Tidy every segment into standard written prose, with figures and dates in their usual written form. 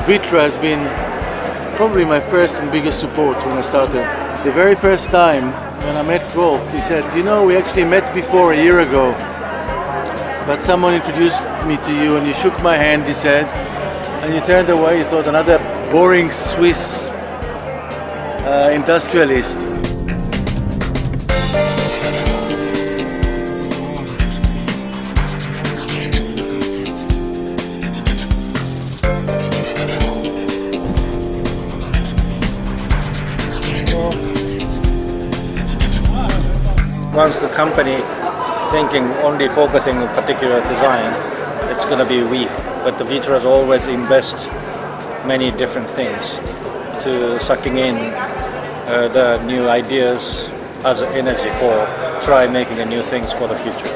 Vitra has been probably my first and biggest support when I started. The very first time when I met Rolf, he said, you know, we actually met before a year ago, but someone introduced me to you and you shook my hand, he said, and you turned away, you thought another boring Swiss industrialist. Once the company thinking only focusing on particular design, it's going to be weak. But the Vitra has always invest many different things to sucking in the new ideas as energy for try making a new things for the future.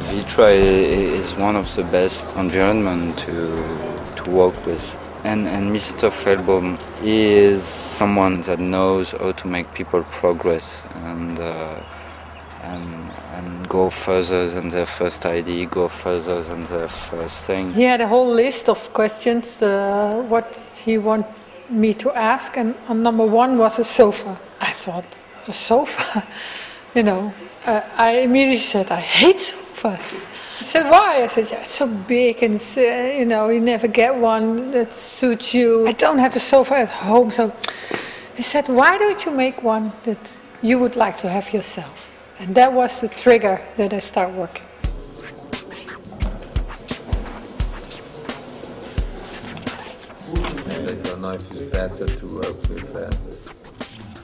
Vitra is one of the best environment to work with. And Mr. Feldbaum is someone that knows how to make people progress and go further than their first idea, go further than their first thing. He had a whole list of questions, what he wanted me to ask, and number one was a sofa. I thought, a sofa? You know, I immediately said, I hate sofas. I said, why? I said, yeah, it's so big and it's, you know, you never get one that suits you. I don't have a sofa at home, so he said, why don't you make one that you would like to have yourself? And that was the trigger that I start working. I don't know if it's better to work with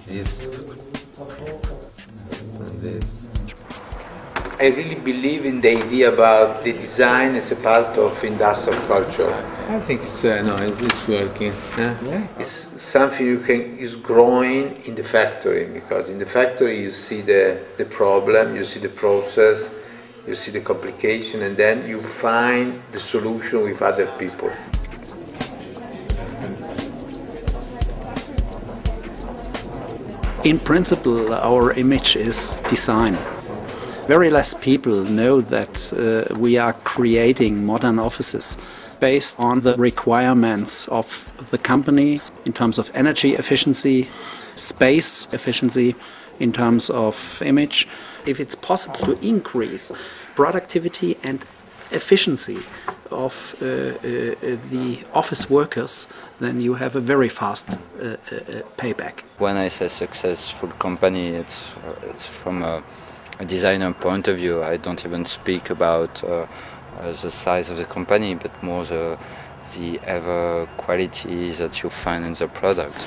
this and this. I really believe in the idea about the design as a part of industrial culture. I think it's it's working. Yeah. It's something is growing in the factory, because in the factory you see the problem, you see the process, you see the complication, and then you find the solution with other people. In principle, our image is design. Very less people know that we are creating modern offices based on the requirements of the companies in terms of energy efficiency, space efficiency, in terms of image. If it's possible to increase productivity and efficiency of the office workers, then you have a very fast payback. When I say successful company, it's from a designer point of view. I don't even speak about the size of the company, but more the ever quality that you find in the product.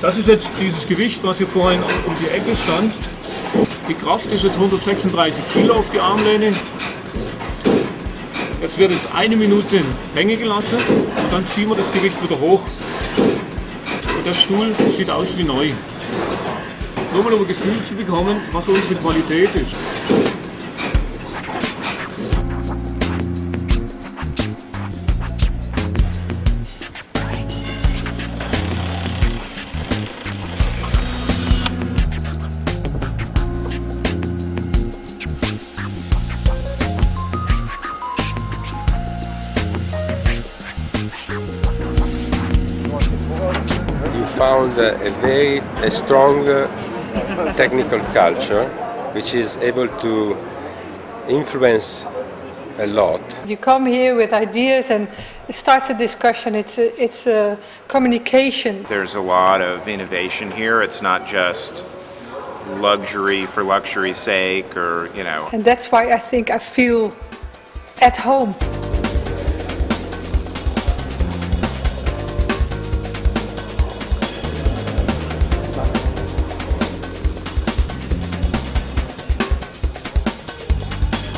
Das ist jetzt dieses Gewicht, was hier vorhin um die Ecke stand. Die Kraft ist jetzt 136 Kilo auf die Armlehne. Jetzt wird jetzt 1 Minute hängen gelassen und dann ziehen wir das Gewicht wieder hoch. Und der Stuhl sieht aus wie neu. Nur mal um ein Gefühl zu bekommen, was unsere Qualität ist. Found a very strong technical culture, which is able to influence a lot. You come here with ideas and it starts a discussion. It's a communication. There's a lot of innovation here. It's not just luxury for luxury's sake, or you know. And that's why I think I feel at home.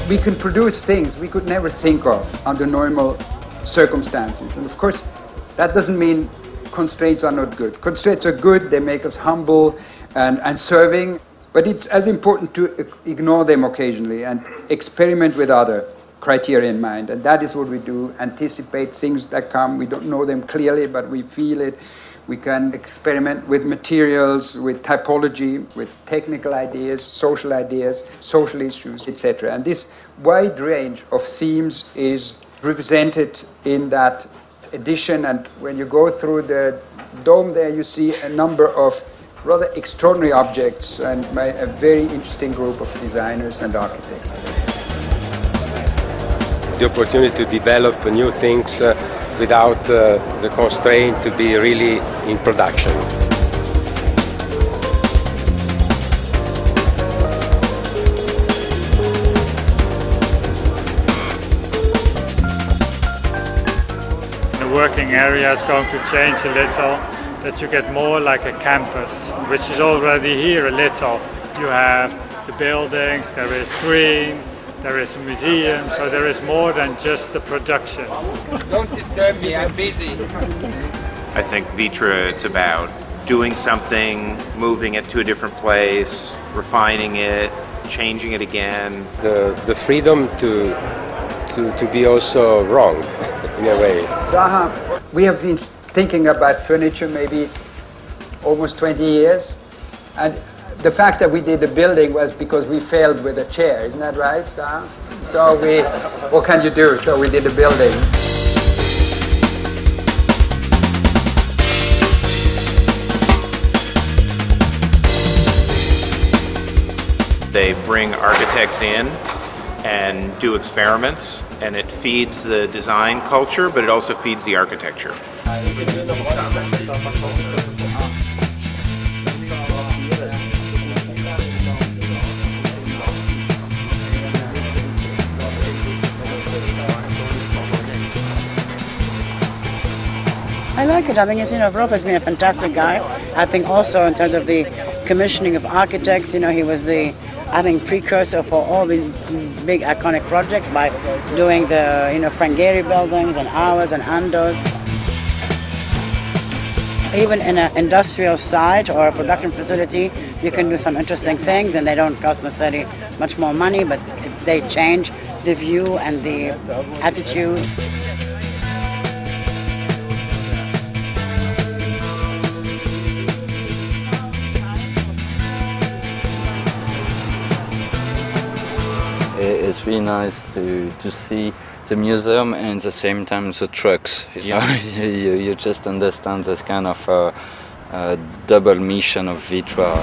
We can produce things we could never think of under normal circumstances. And of course, that doesn't mean constraints are not good. Constraints are good, they make us humble and serving, but it's as important to ignore them occasionally and experiment with other criteria in mind. And that is what we do, anticipate things that come. We don't know them clearly, but we feel it. We can experiment with materials, with typology, with technical ideas, social issues, etc. And this wide range of themes is represented in that edition. And when you go through the dome there, you see a number of rather extraordinary objects and a very interesting group of designers and architects. The opportunity to develop new things without the constraint to be really in production. The working area is going to change a little, that you get more like a campus, which is already here a little. You have the buildings, there is green, there is a museum, so there is more than just the production. Don't disturb me, I'm busy. I think Vitra, it's about doing something, moving it to a different place, refining it, changing it again. The freedom to be also wrong, in a way. Zaha, we have been thinking about furniture maybe almost 20 years. And the fact that we did the building was because we failed with a chair, isn't that right, Zaha? So what can you do? So we did the building. They bring architects in and do experiments, and it feeds the design culture, but it also feeds the architecture. I like it. I think Rolf has been a fantastic guy. I think also in terms of the commissioning of architects, he was the, precursor for all these big iconic projects by doing the, Frangeri buildings and ours and Ando's. Even in an industrial site or a production facility, you can do some interesting things, and they don't cost necessarily much more money, but they change the view and the attitude. It's really nice to see the museum and at the same time the trucks. You just understand this kind of double mission of Vitra.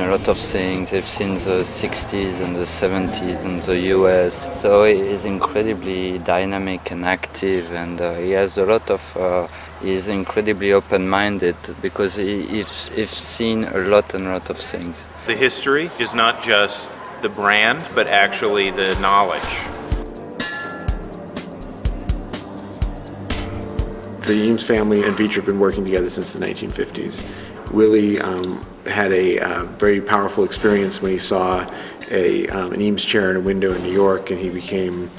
A lot of things. They've seen the 60s and the 70s in the US, so he's incredibly dynamic and active, and he has a lot of. He's incredibly open-minded because he's seen a lot of things. The history is not just the brand, but actually the knowledge. The Eames family and Vitra have been working together since the 1950s. Willie had a very powerful experience when he saw an Eames chair in a window in New York, and he became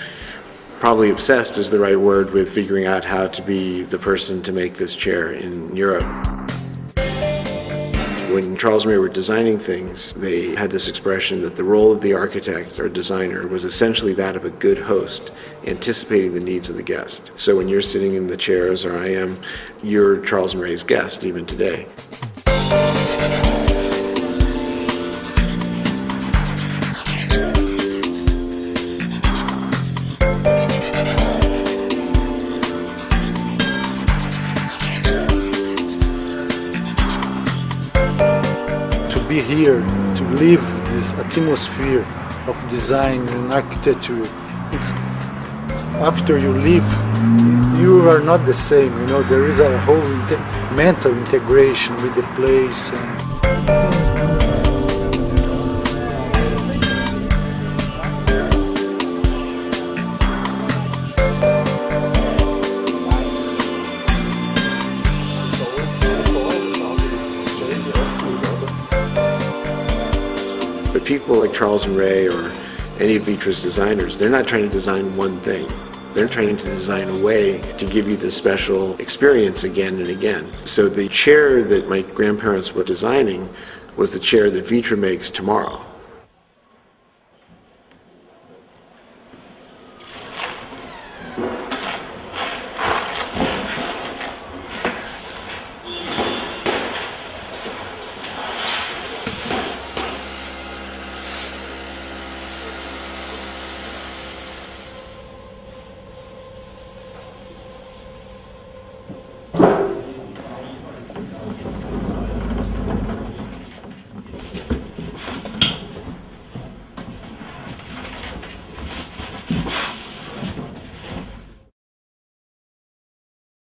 probably obsessed is the right word with figuring out how to be the person to make this chair in Europe. When Charles and Ray were designing things, they had this expression that the role of the architect or designer was essentially that of a good host, anticipating the needs of the guest. So when you're sitting in the chairs, or I am, you're Charles and Ray's guest even today. here to live this atmosphere of design and architecture. It's after you leave, you are not the same. You know, there is a whole mental integration with the place. But people like Charles and Ray or any of Vitra's designers, they're not trying to design one thing. They're trying to design a way to give you this special experience again and again. So the chair that my grandparents were designing was the chair that Vitra makes tomorrow.